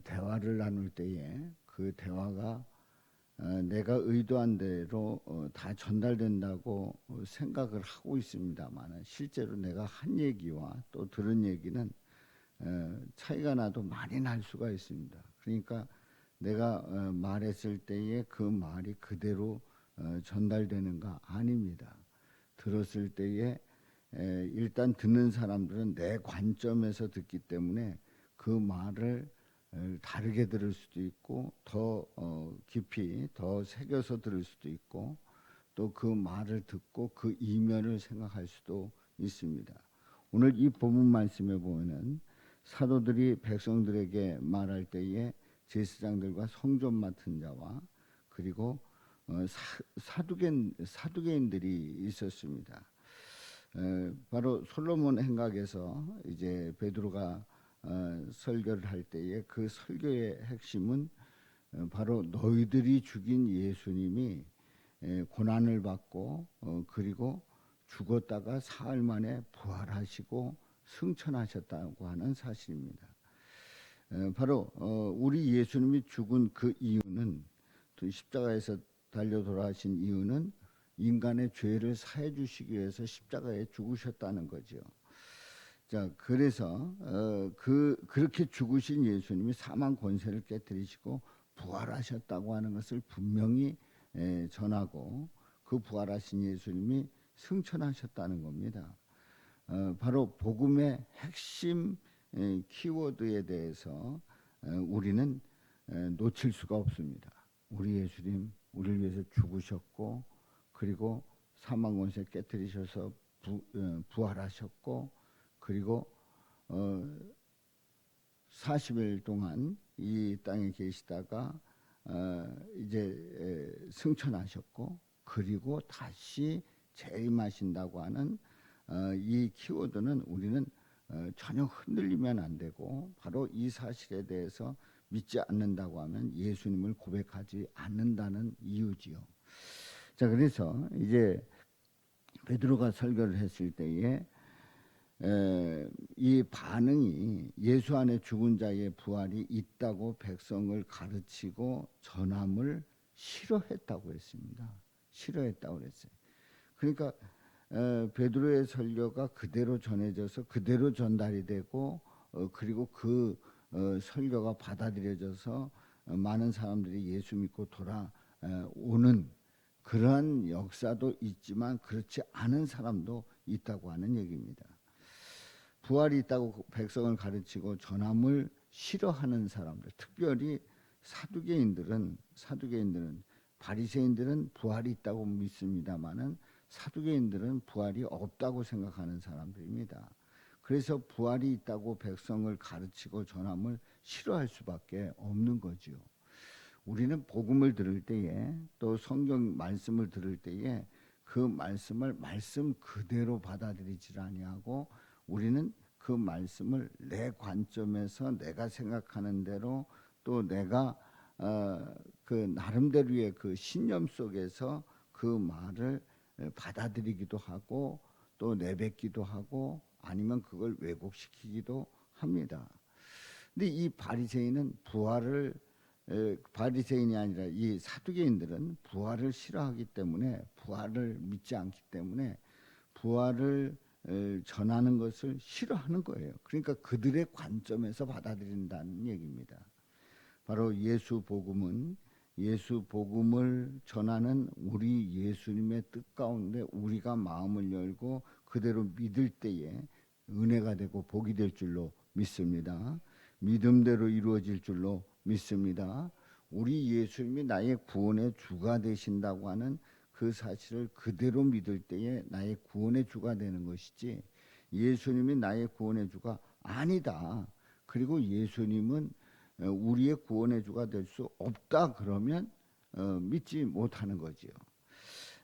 대화를 나눌 때에 그 대화가 내가 의도한 대로 다 전달된다고 생각을 하고 있습니다만 실제로 내가 한 얘기와 또 들은 얘기는 차이가 나도 많이 날 수가 있습니다. 그러니까 내가 말했을 때에 그 말이 그대로 전달되는가? 아닙니다. 들었을 때에 일단 듣는 사람들은 내 관점에서 듣기 때문에 그 말을 다르게 들을 수도 있고 더 깊이 더 새겨서 들을 수도 있고 또 그 말을 듣고 그 이면을 생각할 수도 있습니다. 오늘 이 본문 말씀에 보면은 사도들이 백성들에게 말할 때에 제사장들과 성전 맡은 자와 그리고 사두개인들이 있었습니다. 바로 솔로몬 행각에서 이제 베드로가 설교를 할 때에 그 설교의 핵심은 바로 너희들이 죽인 예수님이 고난을 받고 그리고 죽었다가 사흘 만에 부활하시고 승천하셨다고 하는 사실입니다. 바로 우리 예수님이 죽은 그 이유는 또 십자가에서 달려 돌아가신 이유는 인간의 죄를 사해 주시기 위해서 십자가에 죽으셨다는 거죠. 자, 그래서 그렇게 죽으신 예수님이 사망 권세를 깨뜨리시고 부활하셨다고 하는 것을 분명히 전하고 그 부활하신 예수님이 승천하셨다는 겁니다. 바로 복음의 핵심 키워드에 대해서 우리는 놓칠 수가 없습니다. 우리 예수님 우리를 위해서 죽으셨고 그리고 사망 권세 깨뜨리셔서 부활하셨고 그리고 40일 동안 이 땅에 계시다가 이제 승천하셨고 그리고 다시 재림하신다고 하는 이 키워드는 우리는 전혀 흔들리면 안 되고 바로 이 사실에 대해서 믿지 않는다고 하면 예수님을 고백하지 않는다는 이유지요. 자, 그래서 이제 베드로가 설교를 했을 때에 이 반응이 예수 안에 죽은 자의 부활이 있다고 백성을 가르치고 전함을 싫어했다고 했습니다. 싫어했다고 그랬어요. 그러니까 베드로의 설교가 그대로 전해져서 그대로 전달이 되고 그리고 그 설교가 받아들여져서 많은 사람들이 예수 믿고 돌아오는 그러한 역사도 있지만 그렇지 않은 사람도 있다고 하는 얘기입니다. 부활이 있다고 백성을 가르치고 전함을 싫어하는 사람들, 특별히 사두개인들은 바리새인들은 부활이 있다고 믿습니다만은 사두개인들은 부활이 없다고 생각하는 사람들입니다. 그래서 부활이 있다고 백성을 가르치고 전함을 싫어할 수밖에 없는 거죠. 우리는 복음을 들을 때에 또 성경 말씀을 들을 때에 그 말씀을 말씀 그대로 받아들이지 아니하고 우리는 그 말씀을 내 관점에서 내가 생각하는 대로 또 내가 그 나름대로의 그 신념 속에서 그 말을 받아들이기도 하고 또 내뱉기도 하고 아니면 그걸 왜곡시키기도 합니다. 근데 이 바리새인이 아니라 이 사두개인들은 부활을 싫어하기 때문에 부활을 믿지 않기 때문에 부활을 전하는 것을 싫어하는 거예요. 그러니까 그들의 관점에서 받아들인다는 얘기입니다. 바로 예수 복음을 전하는 우리 예수님의 뜻 가운데 우리가 마음을 열고 그대로 믿을 때에 은혜가 되고 복이 될 줄로 믿습니다. 믿음대로 이루어질 줄로 믿습니다. 우리 예수님이 나의 구원의 주가 되신다고 하는 그 사실을 그대로 믿을 때에 나의 구원의 주가 되는 것이지 예수님이 나의 구원의 주가 아니다. 그리고 예수님은 우리의 구원의 주가 될 수 없다 그러면 믿지 못하는 거지요.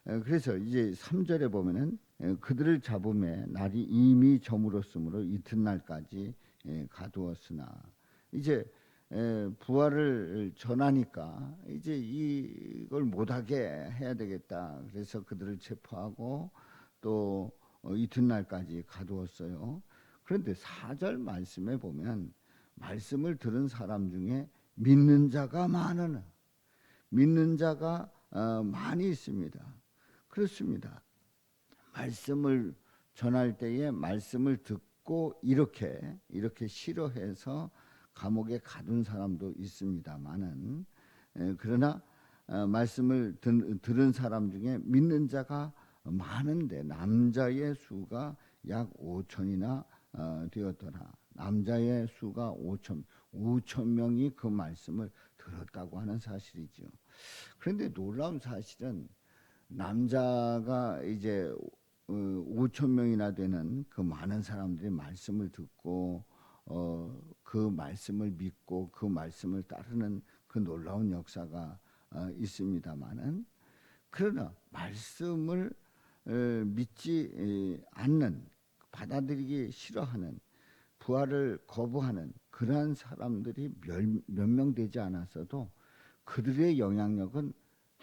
그래서 이제 3절에 보면은 그들을 잡음에 날이 이미 저물었으므로 이튿날까지 가두었으나 이제 부활을 전하니까 이제 이걸 못하게 해야 되겠다. 그래서 그들을 체포하고 또 이튿날까지 가두었어요. 그런데 4절 말씀에 보면 말씀을 들은 사람 중에 믿는 자가 많으나, 믿는 자가 많이 있습니다. 그렇습니다. 말씀을 전할 때에 말씀을 듣고 이렇게 싫어해서 감옥에 가둔 사람도 있습니다만은, 그러나 말씀을 들은 사람 중에 믿는 자가 많은데 남자의 수가 약 5천이나 되었더라. 남자의 수가 5천 명이 그 말씀을 들었다고 하는 사실이죠. 그런데 놀라운 사실은 남자가 이제 5천 명이나 되는 그 많은 사람들이 말씀을 듣고 그 말씀을 믿고 그 말씀을 따르는 그 놀라운 역사가 있습니다만은, 그러나 말씀을 믿지 않는, 받아들이기 싫어하는, 부활을 거부하는 그러한 사람들이 몇 명 되지 않았어도 그들의 영향력은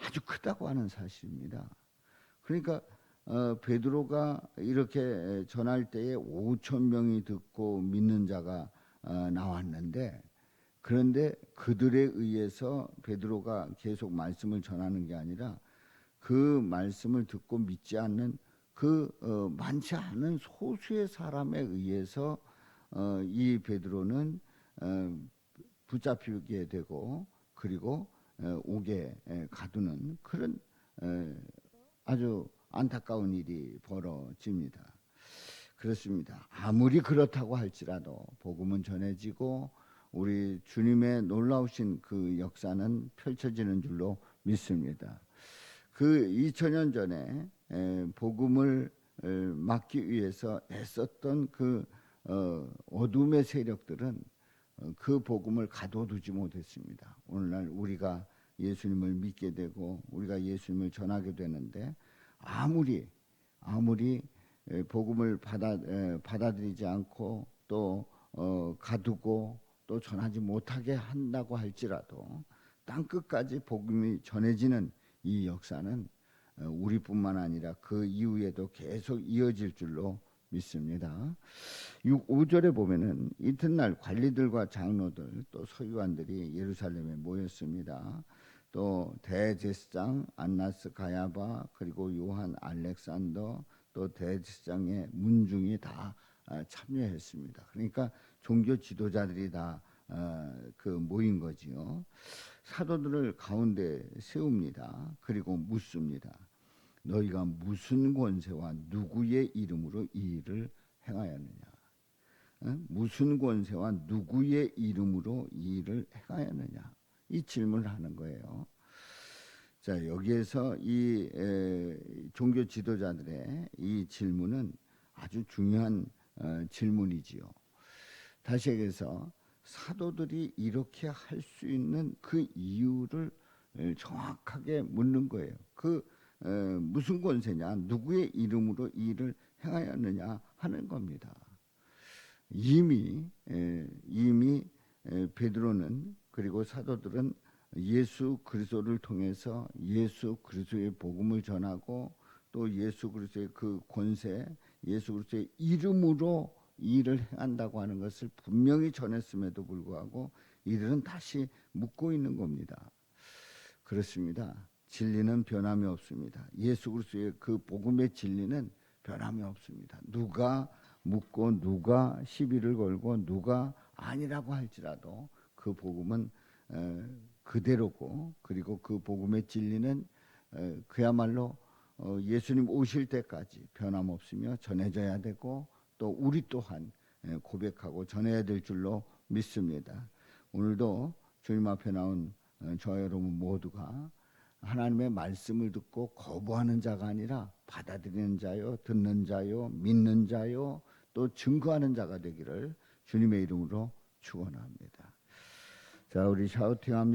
아주 크다고 하는 사실입니다. 그러니까 베드로가 이렇게 전할 때에 5천 명이 듣고 믿는 자가 나왔는데, 그런데 그들에 의해서 베드로가 계속 말씀을 전하는 게 아니라 그 말씀을 듣고 믿지 않는 그 많지 않은 소수의 사람에 의해서 이 베드로는 붙잡히게 되고 그리고 옥에 가두는 그런 아주 안타까운 일이 벌어집니다. 그렇습니다. 아무리 그렇다고 할지라도 복음은 전해지고 우리 주님의 놀라우신 그 역사는 펼쳐지는 줄로 믿습니다. 그 2000년 전에 복음을 막기 위해서 애썼던 그 어둠의 세력들은 그 복음을 가둬두지 못했습니다. 오늘날 우리가 예수님을 믿게 되고 우리가 예수님을 전하게 되는데 아무리 복음을 받아들이지 않고 또 가두고 또 전하지 못하게 한다고 할지라도 땅끝까지 복음이 전해지는 이 역사는 우리뿐만 아니라 그 이후에도 계속 이어질 줄로 믿습니다. 5절에 보면은 이튿날 관리들과 장로들 또 서기관들이 예루살렘에 모였습니다. 또 대제사장 안나스 가야바 그리고 요한 알렉산더 또 대제사장의 문중이 다 참여했습니다. 그러니까 종교 지도자들이 다 그 모인 거지요. 사도들을 가운데 세웁니다. 그리고 묻습니다. 너희가 무슨 권세와 누구의 이름으로 이 일을 행하였느냐? 무슨 권세와 누구의 이름으로 이 일을 행하였느냐? 이 질문을 하는 거예요. 자, 여기에서 이 종교 지도자들의 이 질문은 아주 중요한 질문이지요. 다시 얘기해서 사도들이 이렇게 할 수 있는 그 이유를 정확하게 묻는 거예요. 그 무슨 권세냐, 누구의 이름으로 이 일을 행하였느냐 하는 겁니다. 이미 베드로는 그리고 사도들은 예수 그리스도를 통해서 예수 그리스도의 복음을 전하고 또 예수 그리스도의 그 권세, 예수 그리스도의 이름으로 이 일을 행한다고 하는 것을 분명히 전했음에도 불구하고 이들은 다시 묻고 있는 겁니다. 그렇습니다. 진리는 변함이 없습니다. 예수 그리스도의 그 복음의 진리는 변함이 없습니다. 누가 묻고 누가 시비를 걸고 누가 아니라고 할지라도 그 복음은 그대로고 그리고 그 복음의 진리는 그야말로 예수님 오실 때까지 변함없으며 전해져야 되고 또 우리 또한 고백하고 전해야 될 줄로 믿습니다. 오늘도 주님 앞에 나온 저와 여러분 모두가 하나님의 말씀을 듣고 거부하는 자가 아니라 받아들이는 자요, 듣는 자요, 믿는 자요, 또 증거하는 자가 되기를 주님의 이름으로 축원합니다. 자, 우리 샤우팅합니다.